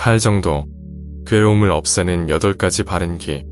8 정도. 괴로움을 없애는 8가지 바른 길.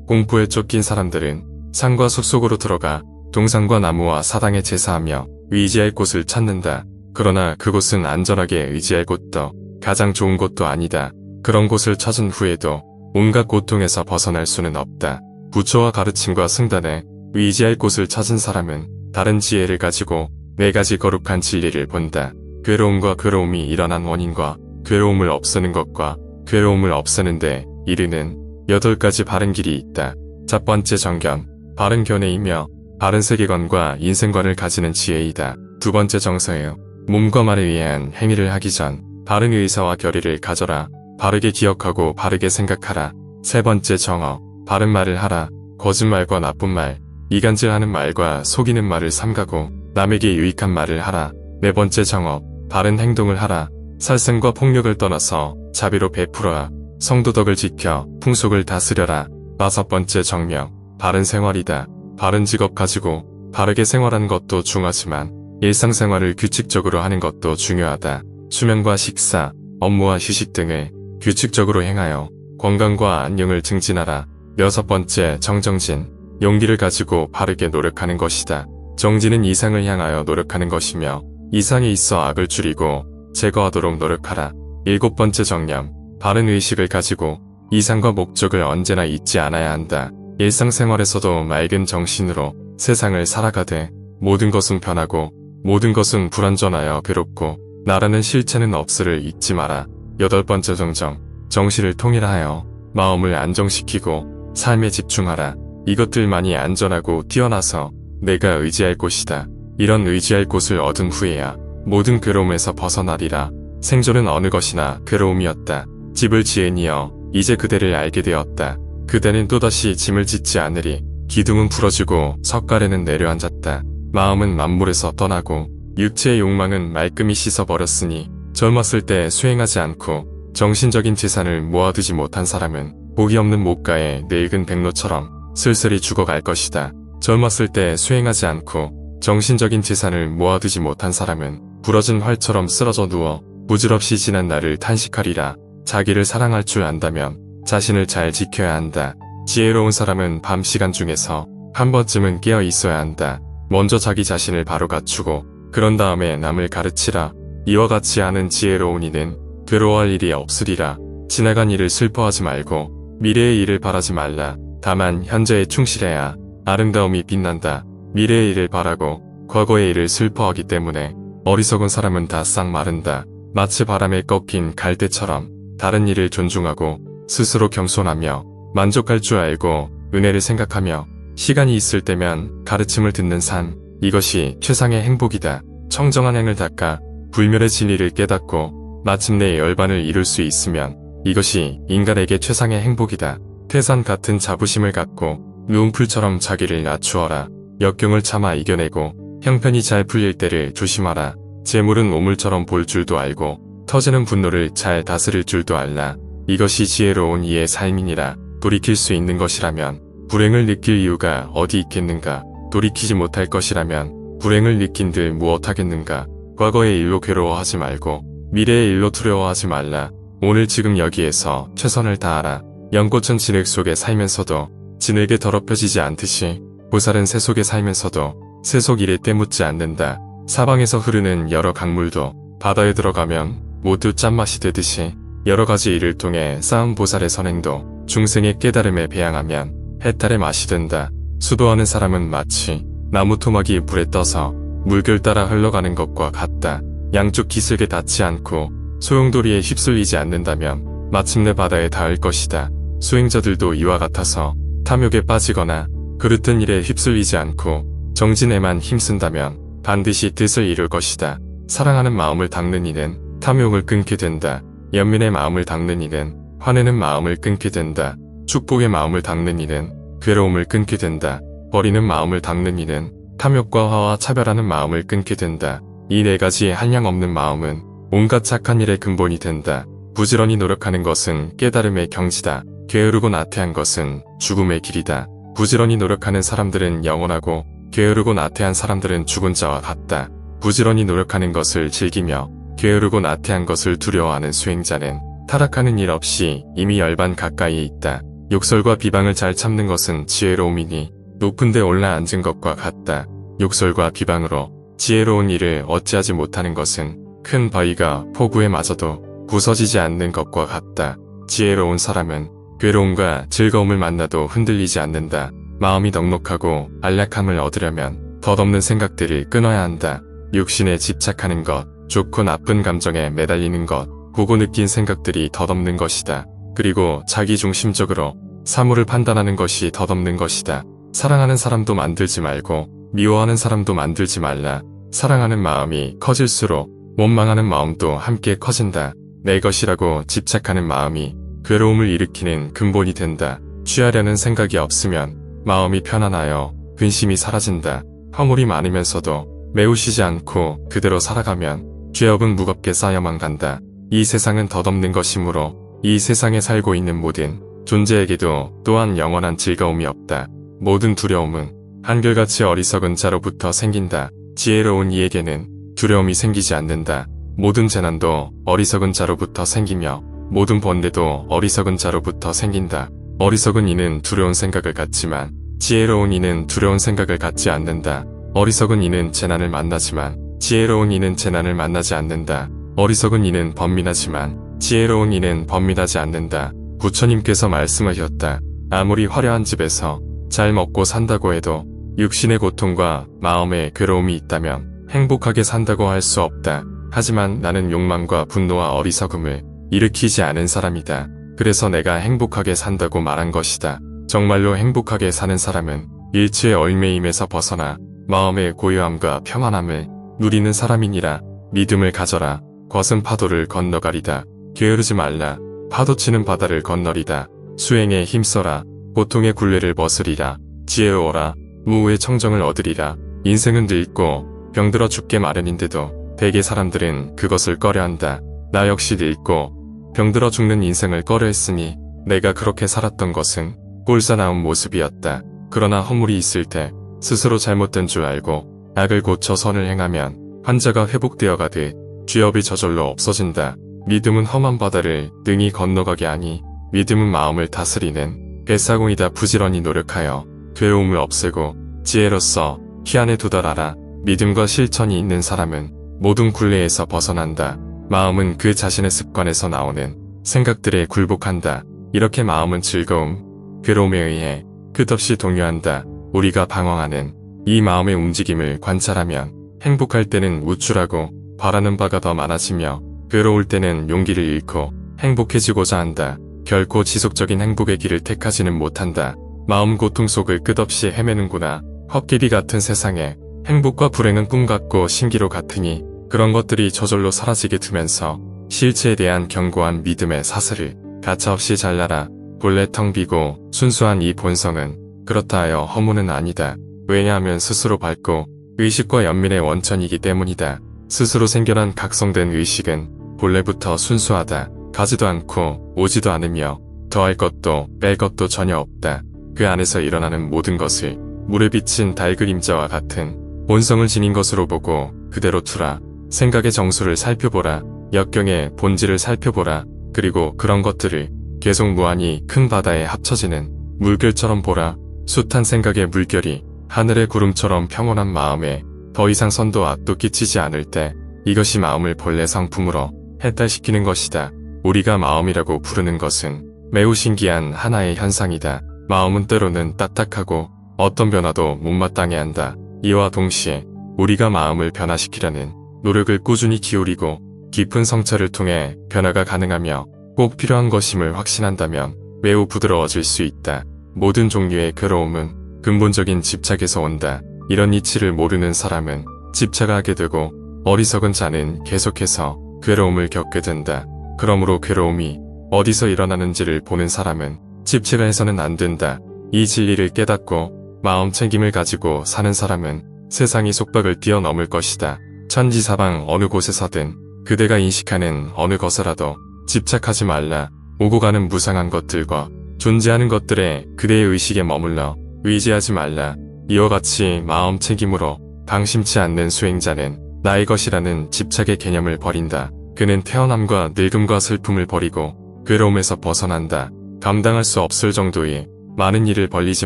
공포에 쫓긴 사람들은 산과 숲속으로 들어가 동상과 나무와 사당에 제사하며 의지할 곳을 찾는다. 그러나 그곳은 안전하게 의지할 곳도 가장 좋은 곳도 아니다. 그런 곳을 찾은 후에도 온갖 고통에서 벗어날 수는 없다. 부처와 가르침과 승단에 의지할 곳을 찾은 사람은 다른 지혜를 가지고 4가지 거룩한 진리를 본다. 괴로움과 괴로움이 일어난 원인과 괴로움을 없애는 것과 괴로움을 없애는데 이르는 8가지 바른 길이 있다. 첫 번째 정견, 바른 견해이며 바른 세계관과 인생관을 가지는 지혜이다. 두 번째 정서예요. 몸과 말에 의한 행위를 하기 전 바른 의사와 결의를 가져라. 바르게 기억하고 바르게 생각하라. 세 번째 정어, 바른 말을 하라. 거짓말과 나쁜 말, 이간질하는 말과 속이는 말을 삼가고 남에게 유익한 말을 하라. 네 번째 정업, 바른 행동을 하라. 살생과 폭력을 떠나서 자비로 베풀어라. 성도덕을 지켜 풍속을 다스려라. 다섯 번째 정명, 바른 생활이다. 바른 직업 가지고 바르게 생활하는 것도 중요하지만 일상생활을 규칙적으로 하는 것도 중요하다. 수면과 식사, 업무와 휴식 등을 규칙적으로 행하여 건강과 안녕을 증진하라. 여섯 번째 정정진, 용기를 가지고 바르게 노력하는 것이다. 정진은 이상을 향하여 노력하는 것이며 이상이 있어 악을 줄이고 제거하도록 노력하라. 일곱 번째 정념, 바른 의식을 가지고 이상과 목적을 언제나 잊지 않아야 한다. 일상생활에서도 맑은 정신으로 세상을 살아가되 모든 것은 변하고 모든 것은 불완전하여 괴롭고 나라는 실체는 없으를 잊지 마라. 여덟 번째 정정, 정신을 통일하여 마음을 안정시키고 삶에 집중하라. 이것들만이 안전하고 뛰어나서 내가 의지할 곳이다. 이런 의지할 곳을 얻은 후에야 모든 괴로움에서 벗어나리라. 생존은 어느 것이나 괴로움이었다. 집을 지으니여 이제 그대를 알게 되었다. 그대는 또다시 짐을 짓지 않으리. 기둥은 부러지고 석가래는 내려앉았다. 마음은 만물에서 떠나고 육체의 욕망은 말끔히 씻어버렸으니 젊었을 때 수행하지 않고 정신적인 재산을 모아두지 못한 사람은 복이 없는 목가에 늙은 백로처럼 쓸쓸히 죽어갈 것이다. 젊었을 때 수행하지 않고 정신적인 재산을 모아두지 못한 사람은 부러진 활처럼 쓰러져 누워 부질없이 지난 날을 탄식하리라. 자기를 사랑할 줄 안다면 자신을 잘 지켜야 한다. 지혜로운 사람은 밤 시간 중에서 한 번쯤은 깨어 있어야 한다. 먼저 자기 자신을 바로 갖추고 그런 다음에 남을 가르치라. 이와 같이 하는 지혜로운 이는 괴로워할 일이 없으리라. 지나간 일을 슬퍼하지 말고 미래의 일을 바라지 말라. 다만 현재에 충실해야 아름다움이 빛난다. 미래의 일을 바라고 과거의 일을 슬퍼하기 때문에 어리석은 사람은 다 싹 마른다. 마치 바람에 꺾인 갈대처럼 다른 일을 존중하고 스스로 겸손하며 만족할 줄 알고 은혜를 생각하며 시간이 있을 때면 가르침을 듣는 삶, 이것이 최상의 행복이다. 청정한 행을 닦아 불멸의 진리를 깨닫고 마침내 열반을 이룰 수 있으면 이것이 인간에게 최상의 행복이다. 태산 같은 자부심을 갖고 누운 풀처럼 자기를 낮추어라. 역경을 참아 이겨내고 형편이 잘 풀릴 때를 조심하라. 재물은 오물처럼 볼 줄도 알고 터지는 분노를 잘 다스릴 줄도 알라. 이것이 지혜로운 이의 삶이니라. 돌이킬 수 있는 것이라면 불행을 느낄 이유가 어디 있겠는가. 돌이키지 못할 것이라면 불행을 느낀들 무엇하겠는가. 과거의 일로 괴로워하지 말고 미래의 일로 두려워하지 말라. 오늘 지금 여기에서 최선을 다하라. 연꽃은 진흙 속에 살면서도 진흙에 더럽혀지지 않듯이 보살은 새 속에 살면서도 새 속 일에 때묻지 않는다. 사방에서 흐르는 여러 강물도 바다에 들어가면 모두 짠맛이 되듯이 여러가지 일을 통해 쌓은 보살의 선행도 중생의 깨달음에 배양하면 해탈의 맛이 된다. 수도하는 사람은 마치 나무 토막이 불에 떠서 물결 따라 흘러가는 것과 같다. 양쪽 기슭에 닿지 않고 소용돌이에 휩쓸리지 않는다면 마침내 바다에 닿을 것이다. 수행자들도 이와 같아서 탐욕에 빠지거나 그릇된 일에 휩쓸리지 않고 정진에만 힘쓴다면 반드시 뜻을 이룰 것이다. 사랑하는 마음을 닦는 이는 탐욕을 끊게 된다. 연민의 마음을 닦는 이는 화내는 마음을 끊게 된다. 축복의 마음을 닦는 이는 괴로움을 끊게 된다. 버리는 마음을 닦는 이는 탐욕과 화와 차별하는 마음을 끊게 된다. 이 4가지 한량없는 마음은 온갖 착한 일의 근본이 된다. 부지런히 노력하는 것은 깨달음의 경지다. 게으르고 나태한 것은 죽음의 길이다. 부지런히 노력하는 사람들은 영원하고 게으르고 나태한 사람들은 죽은 자와 같다. 부지런히 노력하는 것을 즐기며 게으르고 나태한 것을 두려워하는 수행자는 타락하는 일 없이 이미 열반 가까이에 있다. 욕설과 비방을 잘 참는 것은 지혜로움이니 높은 데 올라앉은 것과 같다. 욕설과 비방으로 지혜로운 일을 어찌하지 못하는 것은 큰 바위가 폭우에 맞아도 부서지지 않는 것과 같다. 지혜로운 사람은 괴로움과 즐거움을 만나도 흔들리지 않는다. 마음이 넉넉하고 안락함을 얻으려면 덧없는 생각들을 끊어야 한다. 육신에 집착하는 것, 좋고 나쁜 감정에 매달리는 것, 보고 느낀 생각들이 덧없는 것이다. 그리고 자기중심적으로 사물을 판단하는 것이 덧없는 것이다. 사랑하는 사람도 만들지 말고 미워하는 사람도 만들지 말라. 사랑하는 마음이 커질수록 원망하는 마음도 함께 커진다. 내 것이라고 집착하는 마음이 괴로움을 일으키는 근본이 된다. 취하려는 생각이 없으면 마음이 편안하여 근심이 사라진다. 허물이 많으면서도 메우시지 않고 그대로 살아가면 죄업은 무겁게 쌓여만 간다. 이 세상은 덧없는 것이므로 이 세상에 살고 있는 모든 존재에게도 또한 영원한 즐거움이 없다. 모든 두려움은 한결같이 어리석은 자로부터 생긴다. 지혜로운 이에게는 두려움이 생기지 않는다. 모든 재난도 어리석은 자로부터 생기며 모든 번뇌도 어리석은 자로부터 생긴다. 어리석은 이는 두려운 생각을 갖지만 지혜로운 이는 두려운 생각을 갖지 않는다. 어리석은 이는 재난을 만나지만 지혜로운 이는 재난을 만나지 않는다. 어리석은 이는 번민하지만 지혜로운 이는 번민하지 않는다. 부처님께서 말씀하셨다. 아무리 화려한 집에서 잘 먹고 산다고 해도 육신의 고통과 마음의 괴로움이 있다면 행복하게 산다고 할 수 없다. 하지만 나는 욕망과 분노와 어리석음을 일으키지 않은 사람이다. 그래서 내가 행복하게 산다고 말한 것이다. 정말로 행복하게 사는 사람은 일체의 얽매임에서 벗어나 마음의 고요함과 평안함을 누리는 사람이니라. 믿음을 가져라. 거센 파도를 건너가리다. 게으르지 말라. 파도치는 바다를 건너리다. 수행에 힘써라. 고통의 굴레를 벗으리라. 지혜로워라. 무후의 청정을 얻으리라. 인생은 늙고 병들어 죽게 마련인데도 대개 사람들은 그것을 꺼려한다. 나 역시 늙고 병들어 죽는 인생을 꺼려했으니 내가 그렇게 살았던 것은 꼴사나운 모습이었다. 그러나 허물이 있을 때 스스로 잘못된 줄 알고 악을 고쳐 선을 행하면 환자가 회복되어 가듯 죄업이 저절로 없어진다. 믿음은 험한 바다를 능히 건너가게 하니 믿음은 마음을 다스리는 뱃사공이다. 부지런히 노력하여 괴로움을 없애고 지혜로써 희안에 도달하라. 믿음과 실천이 있는 사람은 모든 굴레에서 벗어난다. 마음은 그 자신의 습관에서 나오는 생각들에 굴복한다. 이렇게 마음은 즐거움, 괴로움에 의해 끝없이 동요한다. 우리가 방황하는 이 마음의 움직임을 관찰하면 행복할 때는 우쭐하고 바라는 바가 더 많아지며 괴로울 때는 용기를 잃고 행복해지고자 한다. 결코 지속적인 행복의 길을 택하지는 못한다. 마음 고통 속을 끝없이 헤매는구나. 헛기비 같은 세상에 행복과 불행은 꿈 같고 신기로 같으니 그런 것들이 저절로 사라지게 두면서 실체에 대한 견고한 믿음의 사슬을 가차없이 잘라라. 본래 텅 비고 순수한 이 본성은 그렇다 하여 허무는 아니다. 왜냐하면 스스로 밝고 의식과 연민의 원천이기 때문이다. 스스로 생겨난 각성된 의식은 본래부터 순수하다. 가지도 않고 오지도 않으며 더할 것도 뺄 것도 전혀 없다. 그 안에서 일어나는 모든 것을 물에 비친 달 그림자와 같은 본성을 지닌 것으로 보고 그대로 두라. 생각의 정수를 살펴보라. 역경의 본질을 살펴보라. 그리고 그런 것들을 계속 무한히 큰 바다에 합쳐지는 물결처럼 보라. 숱한 생각의 물결이 하늘의 구름처럼 평온한 마음에 더 이상 선도 악도 끼치지 않을 때 이것이 마음을 본래 성품으로 해탈시키는 것이다. 우리가 마음이라고 부르는 것은 매우 신기한 하나의 현상이다. 마음은 때로는 딱딱하고 어떤 변화도 못마땅해 한다. 이와 동시에 우리가 마음을 변화시키려는 노력을 꾸준히 기울이고 깊은 성찰을 통해 변화가 가능하며 꼭 필요한 것임을 확신한다면 매우 부드러워질 수 있다. 모든 종류의 괴로움은 근본적인 집착에서 온다. 이런 이치를 모르는 사람은 집착하게 되고 어리석은 자는 계속해서 괴로움을 겪게 된다. 그러므로 괴로움이 어디서 일어나는지를 보는 사람은 집착해서는 안 된다. 이 진리를 깨닫고 마음 챙김을 가지고 사는 사람은 세상이 속박을 뛰어넘을 것이다. 천지사방 어느 곳에서든 그대가 인식하는 어느 것에라도 집착하지 말라. 오고 가는 무상한 것들과 존재하는 것들에 그대의 의식에 머물러 의지하지 말라. 이와 같이 마음 챙김으로 방심치 않는 수행자는 나의 것이라는 집착의 개념을 버린다. 그는 태어남과 늙음과 슬픔을 버리고 괴로움에서 벗어난다. 감당할 수 없을 정도의 많은 일을 벌리지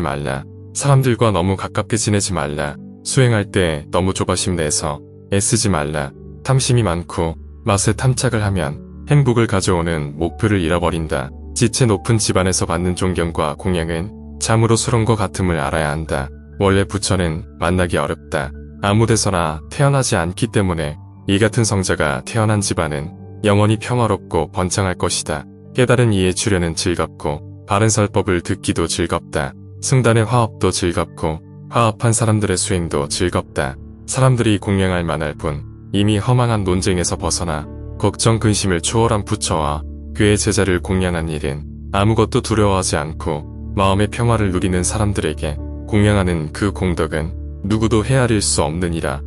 말라. 사람들과 너무 가깝게 지내지 말라. 수행할 때 너무 조바심 내서 애쓰지 말라. 탐심이 많고 맛에 탐착을 하면 행복을 가져오는 목표를 잃어버린다. 지체 높은 집안에서 받는 존경과 공양은 참으로 수렁과 같음을 알아야 한다. 원래 부처는 만나기 어렵다. 아무데서나 태어나지 않기 때문에 이 같은 성자가 태어난 집안은 영원히 평화롭고 번창할 것이다. 깨달은 이의 주려는 즐겁고 바른 설법을 듣기도 즐겁다. 승단의 화업도 즐겁고 화합한 사람들의 수행도 즐겁다. 사람들이 공양할 만할 뿐 이미 허망한 논쟁에서 벗어나 걱정 근심을 초월한 부처와 그의 제자를 공양한 일은 아무것도 두려워하지 않고 마음의 평화를 누리는 사람들에게 공양하는 그 공덕은 누구도 헤아릴 수 없느니라.